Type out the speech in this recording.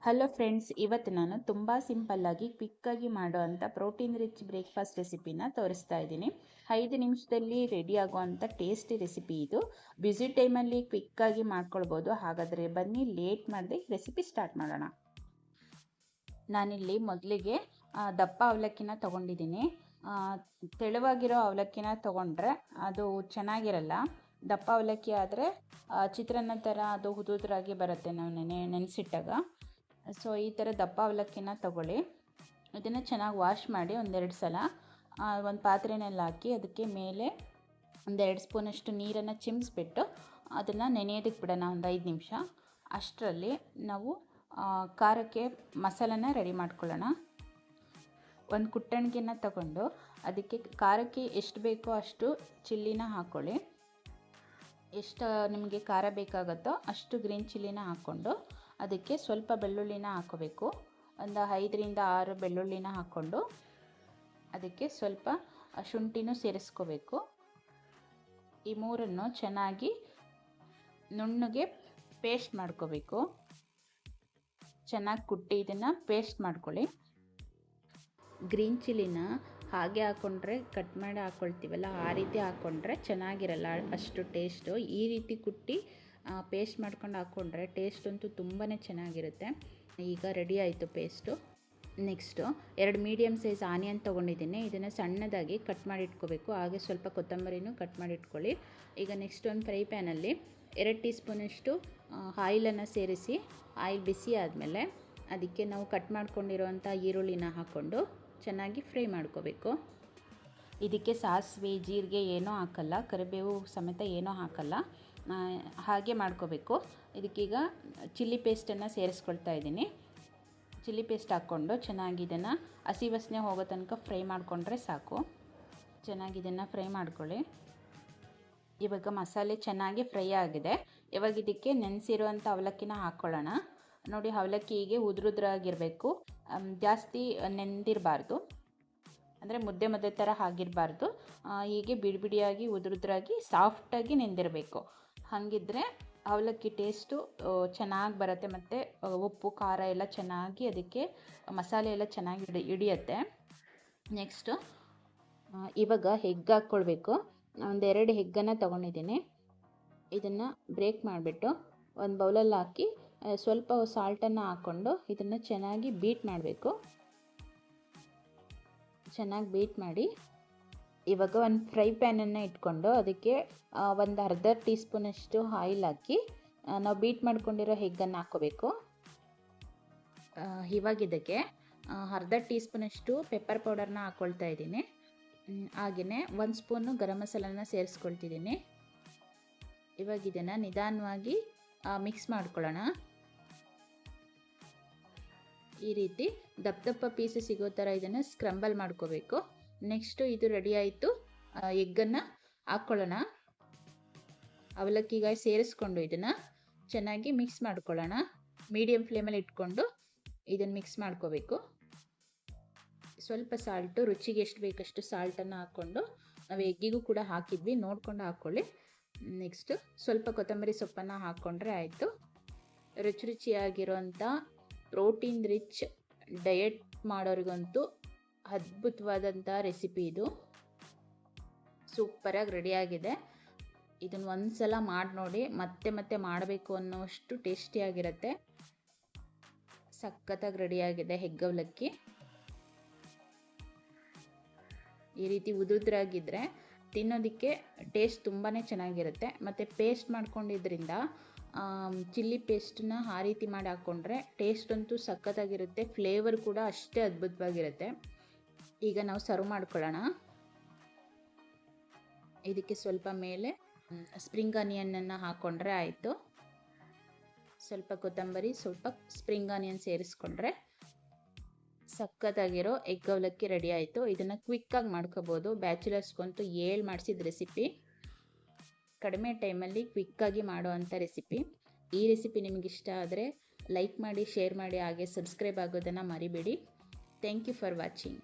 Hello friends, ಇವತ್ತು ನಾನು ತುಂಬ ಸಿಂಪಲ್ಲಾಗಿ ಕ್ವಿಕ್ಕಾಗಿ ಮಾಡೋವಂಥ ಪ್ರೋಟೀನ್ ರಿಚ್ ಬ್ರೇಕ್ಫಾಸ್ಟ್ ರೆಸಿಪಿನ ತೋರಿಸ್ತಾ ಇದ್ದೀನಿ. 5 ನಿಮಿಷದಲ್ಲಿ ರೆಡಿ ಆಗೋವಂಥ ಟೇಸ್ಟಿ ರೆಸಿಪಿ ಇದು. ಬ್ಯುಸಿ ಟೈಮಲ್ಲಿ ಕ್ವಿಕ್ಕಾಗಿ ಮಾಡ್ಕೊಳ್ಬೋದು. ಹಾಗಾದರೆ ಬನ್ನಿ, ಲೇಟ್ ಮಾಡದೆ ರೆಸಿಪಿ ಸ್ಟಾರ್ಟ್ ಮಾಡೋಣ. ನಾನಿಲ್ಲಿ ಮೊದಲಿಗೆ ದಪ್ಪ ಅವಲಕ್ಕಿನ ತೊಗೊಂಡಿದ್ದೀನಿ. ತೆಳುವಾಗಿರೋ ಅವಲಕ್ಕಿನ ತೊಗೊಂಡ್ರೆ ಅದು ಚೆನ್ನಾಗಿರಲ್ಲ. ದಪ್ಪ ಅವಲಕ್ಕಿ ಆದರೆ ಚಿತ್ರಾನ್ನ ಥರ ಅದು ಉದುರಾಗಿ ಬರುತ್ತೆ ನಾವು ನೆನೆಸಿಟ್ಟಾಗ. ಸೊ ಈ ಥರ ದಪ್ಪ ಅವಲಕ್ಕಿನ ತಗೊಳ್ಳಿ. ಇದನ್ನು ಚೆನ್ನಾಗಿ ವಾಶ್ ಮಾಡಿ ಒಂದೆರಡು ಸಲ ಒಂದು ಪಾತ್ರೆಯಲ್ಲಿ ಹಾಕಿ ಅದಕ್ಕೆ ಮೇಲೆ ಒಂದೆರಡು ಸ್ಪೂನಷ್ಟು ನೀರನ್ನು ಚಿಮ್ಮಿಸ್ಬಿಟ್ಟು ಅದನ್ನು ನೆನೆಯೋದಕ್ಕೆ ಬಿಡೋಣ ಒಂದು 5 ನಿಮಿಷ. ಅಷ್ಟರಲ್ಲಿ ನಾವು ಖಾರಕ್ಕೆ ಮಸಾಲನ ರೆಡಿ ಮಾಡ್ಕೊಳ್ಳೋಣ. ಒಂದು ಕುಟ್ಟಣಿಗೆನ ತಗೊಂಡು ಅದಕ್ಕೆ ಖಾರಕ್ಕೆ ಎಷ್ಟು ಬೇಕೋ ಅಷ್ಟು ಚಿಲ್ಲಿನ ಹಾಕ್ಕೊಳ್ಳಿ. ಎಷ್ಟು ನಿಮಗೆ ಖಾರ ಬೇಕಾಗುತ್ತೋ ಅಷ್ಟು ಗ್ರೀನ್ ಚಿಲ್ಲಿನ ಹಾಕ್ಕೊಂಡು ಅದಕ್ಕೆ ಸ್ವಲ್ಪ ಬೆಳ್ಳುಳ್ಳಿನ ಹಾಕ್ಕೋಬೇಕು. ಒಂದು 5ರಿಂದ 6 ಬೆಳ್ಳುಳ್ಳಿನ ಹಾಕ್ಕೊಂಡು ಅದಕ್ಕೆ ಸ್ವಲ್ಪ ಶುಂಠಿನೂ ಸೇರಿಸ್ಕೋಬೇಕು. ಈ ಮೂರನ್ನು ಚೆನ್ನಾಗಿ ನುಣ್ಣಗೆ ಪೇಸ್ಟ್ ಮಾಡ್ಕೋಬೇಕು. ಚೆನ್ನಾಗಿ ಕುಟ್ಟಿ ಇದನ್ನು ಪೇಸ್ಟ್ ಮಾಡ್ಕೊಳ್ಳಿ. ಗ್ರೀನ್ ಚಿಲ್ಲಿನ ಹಾಗೆ ಹಾಕ್ಕೊಂಡ್ರೆ ಕಟ್ ಮಾಡಿ ಹಾಕ್ಕೊಳ್ತೀವಲ್ಲ, ಆ ರೀತಿ ಹಾಕ್ಕೊಂಡ್ರೆ ಚೆನ್ನಾಗಿರಲ್ಲ ಅಷ್ಟು ಟೇಸ್ಟು. ಈ ರೀತಿ ಕುಟ್ಟಿ ಪೇಸ್ಟ್ ಮಾಡ್ಕೊಂಡು ಹಾಕ್ಕೊಂಡ್ರೆ ಟೇಸ್ಟ್ ಅಂತೂ ತುಂಬಾ ಚೆನ್ನಾಗಿರುತ್ತೆ. ಈಗ ರೆಡಿ ಆಯಿತು paste. Next 2 medium size onion ತೊಗೊಂಡಿದ್ದೀನಿ. ಇದನ್ನು ಸಣ್ಣದಾಗಿ ಕಟ್ ಮಾಡಿ ಇಟ್ಕೋಬೇಕು. ಹಾಗೆ ಸ್ವಲ್ಪ ಕೊತ್ತಂಬರಿನೂ ಕಟ್ ಮಾಡಿ ಇಟ್ಕೊಳ್ಳಿ. ಈಗ ನೆಕ್ಸ್ಟ್ ಒಂದು ಫ್ರೈ ಪ್ಯಾನಲ್ಲಿ 2 ಟೀ ಸ್ಪೂನಷ್ಟು ಆಯಿಲನ್ನು ಸೇರಿಸಿ, ಆಯಿಲ್ ಬಿಸಿ ಆದಮೇಲೆ ಅದಕ್ಕೆ ನಾವು ಕಟ್ ಮಾಡ್ಕೊಂಡಿರೋವಂಥ ಈರುಳ್ಳಿನ ಹಾಕ್ಕೊಂಡು ಚೆನ್ನಾಗಿ ಫ್ರೈ ಮಾಡ್ಕೋಬೇಕು. ಇದಕ್ಕೆ ಸಾಸಿವೆ ಜೀರಿಗೆ ಏನೂ ಹಾಕಲ್ಲ, ಕರಿಬೇವು ಸಮೇತ ಏನೂ ಹಾಕಲ್ಲ, ಹಾಗೆ ಮಾಡ್ಕೋಬೇಕು. ಇದಕ್ಕೀಗ ಚಿಲ್ಲಿ ಪೇಸ್ಟನ್ನು ಸೇರಿಸ್ಕೊಳ್ತಾ ಇದ್ದೀನಿ. ಚಿಲ್ಲಿ ಪೇಸ್ಟ್ ಹಾಕ್ಕೊಂಡು ಚೆನ್ನಾಗಿ ಇದನ್ನು ಹಸಿ ವಾಸನೆ ಹೋಗೋ ತನಕ ಫ್ರೈ ಮಾಡಿಕೊಂಡ್ರೆ ಸಾಕು. ಚೆನ್ನಾಗಿ ಇದನ್ನು ಫ್ರೈ ಮಾಡ್ಕೊಳ್ಳಿ. ಇವಾಗ ಮಸಾಲೆ ಚೆನ್ನಾಗಿ ಫ್ರೈ ಆಗಿದೆ. ಇವಾಗ ಇದಕ್ಕೆ ನೆನೆಸಿರುವಂಥ ಅವಲಕ್ಕಿನ ಹಾಕ್ಕೊಳ್ಳೋಣ. ನೋಡಿ, ಅವಲಕ್ಕಿ ಹೀಗೆ ಉದುರುದ್ರಾಗಿರಬೇಕು, ಜಾಸ್ತಿ ನೆಂದಿರಬಾರ್ದು, ಅಂದರೆ ಮುದ್ದೆ ಮುದ್ದೆ ಥರ ಆಗಿರಬಾರ್ದು. ಹೀಗೆ ಬಿಡಿಯಾಗಿ ಉದುರುದ್ರಾಗಿ ಸಾಫ್ಟಾಗಿ ನೆಂದಿರಬೇಕು. ಹಾಗಿದ್ದರೆ ಅವಲಕ್ಕಿ ಟೇಸ್ಟು ಚೆನ್ನಾಗಿ ಬರುತ್ತೆ ಮತ್ತು ಉಪ್ಪು ಖಾರ ಎಲ್ಲ ಚೆನ್ನಾಗಿ ಅದಕ್ಕೆ ಮಸಾಲೆ ಎಲ್ಲ ಚೆನ್ನಾಗಿ ಹಿಡಿಯುತ್ತೆ. ನೆಕ್ಸ್ಟು ಇವಾಗ ಎಗ್ ಹಾಕ್ಕೊಳ್ಬೇಕು. ಒಂದು 2 ಎಗ್ಗನ್ನು ತೊಗೊಂಡಿದ್ದೀನಿ. ಇದನ್ನು ಬ್ರೇಕ್ ಮಾಡಿಬಿಟ್ಟು ಒಂದು ಬೌಲಲ್ಲಿ ಹಾಕಿ ಸ್ವಲ್ಪ ಸಾಲ್ಟನ್ನು ಹಾಕ್ಕೊಂಡು ಇದನ್ನು ಚೆನ್ನಾಗಿ ಬೀಟ್ ಮಾಡಬೇಕು. ಚೆನ್ನಾಗಿ ಬೀಟ್ ಮಾಡಿ ಇವಾಗ ಒಂದು ಫ್ರೈ ಪ್ಯಾನನ್ನು ಇಟ್ಕೊಂಡು ಅದಕ್ಕೆ ಒಂದು ಅರ್ಧ ಟೀ ಸ್ಪೂನಷ್ಟು ಆಯಿಲ್ ಹಾಕಿ ನಾವು ಬೀಟ್ ಮಾಡ್ಕೊಂಡಿರೋ ಎಗ್ಗನ್ನು ಹಾಕ್ಕೋಬೇಕು. ಇವಾಗ ಇದಕ್ಕೆ ಅರ್ಧ ಟೀ ಸ್ಪೂನಷ್ಟು ಪೆಪ್ಪರ್ ಪೌಡರ್ನ ಹಾಕ್ಕೊಳ್ತಾ ಇದ್ದೀನಿ. ಹಾಗೆಯೇ 1 ಸ್ಪೂನು ಗರಂ ಮಸಾಲನ ಸೇರಿಸ್ಕೊಳ್ತಿದ್ದೀನಿ. ಇವಾಗ ಇದನ್ನು ನಿಧಾನವಾಗಿ ಮಿಕ್ಸ್ ಮಾಡ್ಕೊಳ್ಳೋಣ. ಈ ರೀತಿ ದಪ್ಪ ಪೀಸಸ್ ಸಿಗೋ ಥರ ಇದನ್ನು ಸ್ಕ್ರಂಬಲ್ ಮಾಡ್ಕೋಬೇಕು. ನೆಕ್ಸ್ಟು ಇದು ರೆಡಿ ಆಯಿತು. ಎಗ್ಗನ್ನು ಹಾಕ್ಕೊಳ್ಳೋಣ. ಅವಲಕ್ಕಿಗೆ ಸೇರಿಸ್ಕೊಂಡು ಇದನ್ನು ಚೆನ್ನಾಗಿ ಮಿಕ್ಸ್ ಮಾಡ್ಕೊಳ್ಳೋಣ. ಮೀಡಿಯಮ್ ಫ್ಲೇಮಲ್ಲಿ ಇಟ್ಕೊಂಡು ಇದನ್ನು ಮಿಕ್ಸ್ ಮಾಡ್ಕೋಬೇಕು. ಸ್ವಲ್ಪ ಸಾಲ್ಟು, ರುಚಿಗೆ ಎಷ್ಟು ಬೇಕಷ್ಟು ಸಾಲ್ಟನ್ನು ಹಾಕ್ಕೊಂಡು, ನಾವು ಎಗ್ಗಿಗೂ ಕೂಡ ಹಾಕಿದ್ವಿ, ನೋಡಿಕೊಂಡು ಹಾಕ್ಕೊಳ್ಳಿ. ನೆಕ್ಸ್ಟು ಸ್ವಲ್ಪ ಕೊತ್ತಂಬರಿ ಸೊಪ್ಪನ್ನು ಹಾಕ್ಕೊಂಡ್ರೆ ಆಯಿತು. ರುಚಿಯಾಗಿರೋಂಥ ಪ್ರೋಟೀನ್ ರಿಚ್ ಡಯಟ್ ಮಾಡೋರಿಗಂತೂ ಅದ್ಭುತವಾದಂಥ ರೆಸಿಪಿ ಇದು. ಸೂಪರಾಗಿ ರೆಡಿಯಾಗಿದೆ. ಇದನ್ನು ಒಂದು ಸಲ ಮಾಡಿ ನೋಡಿ, ಮತ್ತೆ ಮಾಡಬೇಕು ಅನ್ನೋಷ್ಟು ಟೇಸ್ಟಿಯಾಗಿರುತ್ತೆ. ಸಖತ್ತಾಗಿ ರೆಡಿಯಾಗಿದೆ ಎಗ್ ಅವಲಕ್ಕಿ. ಈ ರೀತಿ ಉದುರಾಗಿದ್ದರೆ ತಿನ್ನೋದಕ್ಕೆ ಟೇಸ್ಟ್ ತುಂಬಾ ಚೆನ್ನಾಗಿರುತ್ತೆ. ಮತ್ತು ಪೇಸ್ಟ್ ಮಾಡ್ಕೊಂಡಿದ್ದರಿಂದ ಚಿಲ್ಲಿ ಪೇಸ್ಟನ್ನ ಆ ರೀತಿ ಮಾಡಿ ಹಾಕ್ಕೊಂಡ್ರೆ ಟೇಸ್ಟ್ ಅಂತೂ ಸಖತ್ತಾಗಿರುತ್ತೆ. ಫ್ಲೇವರ್ ಕೂಡ ಅಷ್ಟೇ ಅದ್ಭುತವಾಗಿರುತ್ತೆ. ಈಗ ನಾವು ಸರ್ವ್ ಮಾಡ್ಕೊಳ್ಳೋಣ. ಇದಕ್ಕೆ ಸ್ವಲ್ಪ ಮೇಲೆ ಸ್ಪ್ರಿಂಗ್ ಆನಿಯನನ್ನು ಹಾಕ್ಕೊಂಡ್ರೆ ಆಯಿತು. ಸ್ವಲ್ಪ ಕೊತ್ತಂಬರಿ, ಸ್ವಲ್ಪ ಸ್ಪ್ರಿಂಗ್ ಆನಿಯನ್ ಸೇರಿಸ್ಕೊಂಡ್ರೆ ಸಖತ್ತಾಗಿರೋ ಎಗ್ ಅವಲಕ್ಕಿ ರೆಡಿ ಆಯಿತು. ಇದನ್ನು ಕ್ವಿಕ್ಕಾಗಿ ಮಾಡ್ಕೋಬೋದು. ಬ್ಯಾಚುಲರ್ಸ್ಗಂತೂ ಮಾಡಿಸಿದ ರೆಸಿಪಿ. ಕಡಿಮೆ ಟೈಮಲ್ಲಿ ಕ್ವಿಕ್ಕಾಗಿ ಮಾಡೋವಂಥ ರೆಸಿಪಿ. ಈ ರೆಸಿಪಿ ನಿಮಗೆ ಇಷ್ಟ ಆದರೆ ಲೈಕ್ ಮಾಡಿ, ಶೇರ್ ಮಾಡಿ, ಹಾಗೆ ಸಬ್ಸ್ಕ್ರೈಬ್ ಆಗೋದನ್ನು ಮರಿಬೇಡಿ. Thank you for watching.